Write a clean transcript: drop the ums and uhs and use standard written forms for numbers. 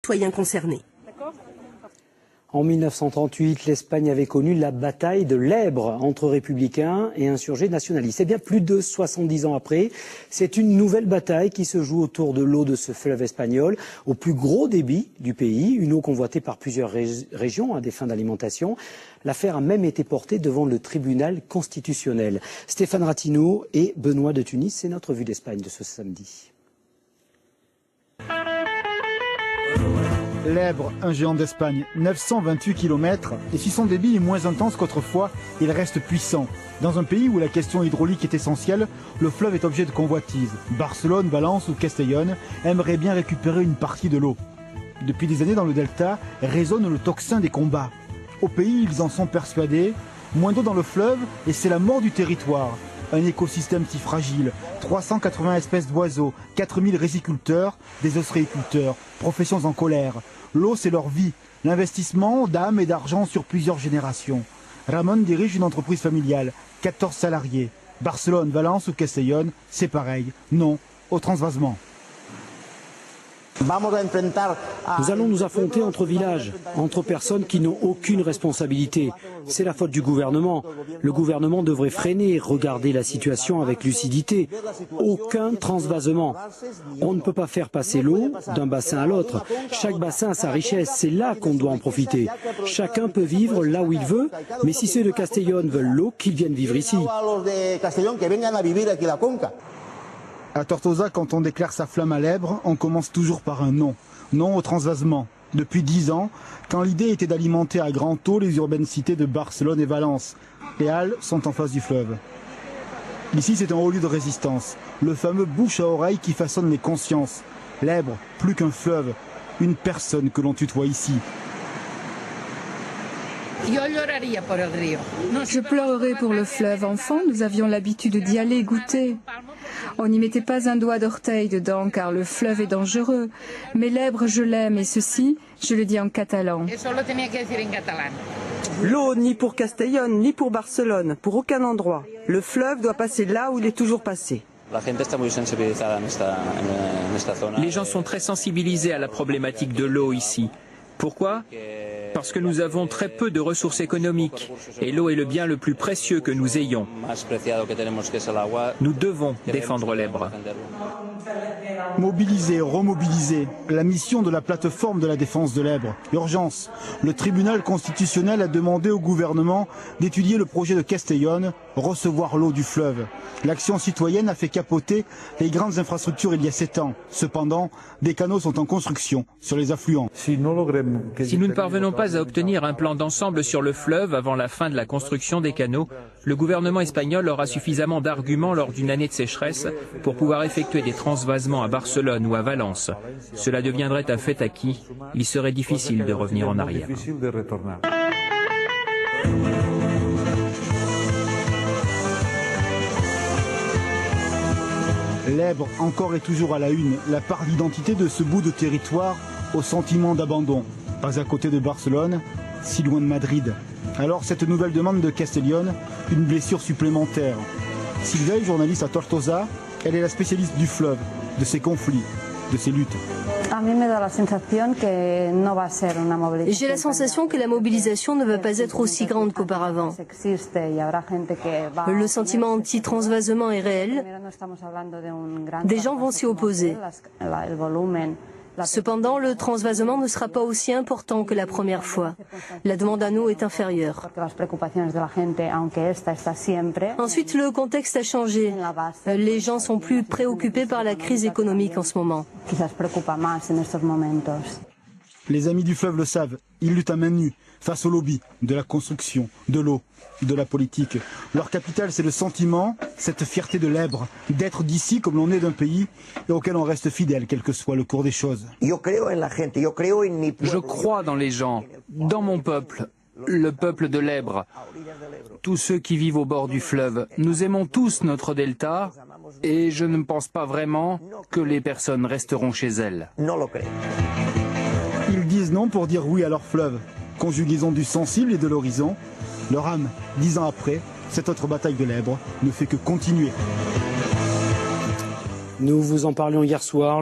citoyens concernés. En 1938, l'Espagne avait connu la bataille de l'Èbre entre républicains et insurgés nationalistes. Eh bien, plus de 70 ans après, c'est une nouvelle bataille qui se joue autour de l'eau de ce fleuve espagnol, au plus gros débit du pays, une eau convoitée par plusieurs régions à des fins d'alimentation. L'affaire a même été portée devant le tribunal constitutionnel. Stéphane Rattino et Benoît de Tunis, c'est notre vue d'Espagne de ce samedi. L'Èbre, un géant d'Espagne, 928 km, et si son débit est moins intense qu'autrefois, il reste puissant. Dans un pays où la question hydraulique est essentielle, le fleuve est objet de convoitise. Barcelone, Valence ou Castellón aimeraient bien récupérer une partie de l'eau. Depuis des années dans le delta, résonne le tocsin des combats. Au pays, ils en sont persuadés, moins d'eau dans le fleuve et c'est la mort du territoire. Un écosystème si fragile, 380 espèces d'oiseaux, 4000 riziculteurs, des ostréiculteurs, professions en colère. L'eau, c'est leur vie, l'investissement d'âme et d'argent sur plusieurs générations. Ramon dirige une entreprise familiale, 14 salariés. Barcelone, Valence ou Castellón, c'est pareil, non au transvasement. Nous allons nous affronter entre villages, entre personnes qui n'ont aucune responsabilité. C'est la faute du gouvernement. Le gouvernement devrait freiner et regarder la situation avec lucidité. Aucun transvasement. On ne peut pas faire passer l'eau d'un bassin à l'autre. Chaque bassin a sa richesse, c'est là qu'on doit en profiter. Chacun peut vivre là où il veut, mais si ceux de Castellón veulent l'eau, qu'ils viennent vivre ici. À Tortosa, quand on déclare sa flamme à l'Èbre, on commence toujours par un non. Non au transvasement. Depuis 10 ans, quand l'idée était d'alimenter à grand eau les urbaines cités de Barcelone et Valence. Les halles sont en face du fleuve. Ici, c'est un haut lieu de résistance. Le fameux bouche à oreille qui façonne les consciences. L'Èbre, plus qu'un fleuve. Une personne que l'on tutoie ici. Je pleurerais pour le fleuve. Enfant, nous avions l'habitude d'y aller goûter. On n'y mettait pas un doigt d'orteil dedans car le fleuve est dangereux. Mais l'Èbre, je l'aime et ceci, je le dis en catalan. L'eau, ni pour Castellón, ni pour Barcelone, pour aucun endroit. Le fleuve doit passer là où il est toujours passé. Les gens sont très sensibilisés à la problématique de l'eau ici. Pourquoi ? Parce que nous avons très peu de ressources économiques et l'eau est le bien le plus précieux que nous ayons. Nous devons défendre l'Èbre. Mobiliser, remobiliser. La mission de la plateforme de la défense de l'Èbre. Urgence. Le tribunal constitutionnel a demandé au gouvernement d'étudier le projet de Castellón, recevoir l'eau du fleuve. L'action citoyenne a fait capoter les grandes infrastructures il y a 7 ans. Cependant, des canaux sont en construction sur les affluents. Si nous ne parvenons pas à obtenir un plan d'ensemble sur le fleuve avant la fin de la construction des canaux, le gouvernement espagnol aura suffisamment d'arguments lors d'une année de sécheresse pour pouvoir effectuer des transvasements à Barcelone ou à Valence. Cela deviendrait un fait acquis. Il serait difficile de revenir en arrière. L'Èbre, encore et toujours à la une, la part d'identité de ce bout de territoire au sentiment d'abandon. Pas à côté de Barcelone, si loin de Madrid. Alors cette nouvelle demande de Castellón, une blessure supplémentaire. Sylvia, journaliste à Tortosa, elle est la spécialiste du fleuve, de ses conflits, de ses luttes. J'ai la sensation que la mobilisation ne va pas être aussi grande qu'auparavant. Le sentiment anti-transvasement est réel. Des gens vont s'y opposer. Cependant, le transvasement ne sera pas aussi important que la première fois. La demande en eau est inférieure. Ensuite, le contexte a changé. Les gens sont plus préoccupés par la crise économique en ce moment. Les amis du fleuve le savent, ils luttent à main nue face au lobby de la construction, de l'eau, de la politique. Leur capital, c'est le sentiment, cette fierté de l'Èbre, d'être d'ici comme l'on est d'un pays et auquel on reste fidèle, quel que soit le cours des choses. Je crois dans les gens, dans mon peuple, le peuple de l'Èbre, tous ceux qui vivent au bord du fleuve. Nous aimons tous notre delta et je ne pense pas vraiment que les personnes resteront chez elles. Ils disent non pour dire oui à leur fleuve. Conjugaison du sensible et de l'horizon. Leur âme, 10 ans après, cette autre bataille de l'Èbre ne fait que continuer. Nous vous en parlions hier soir.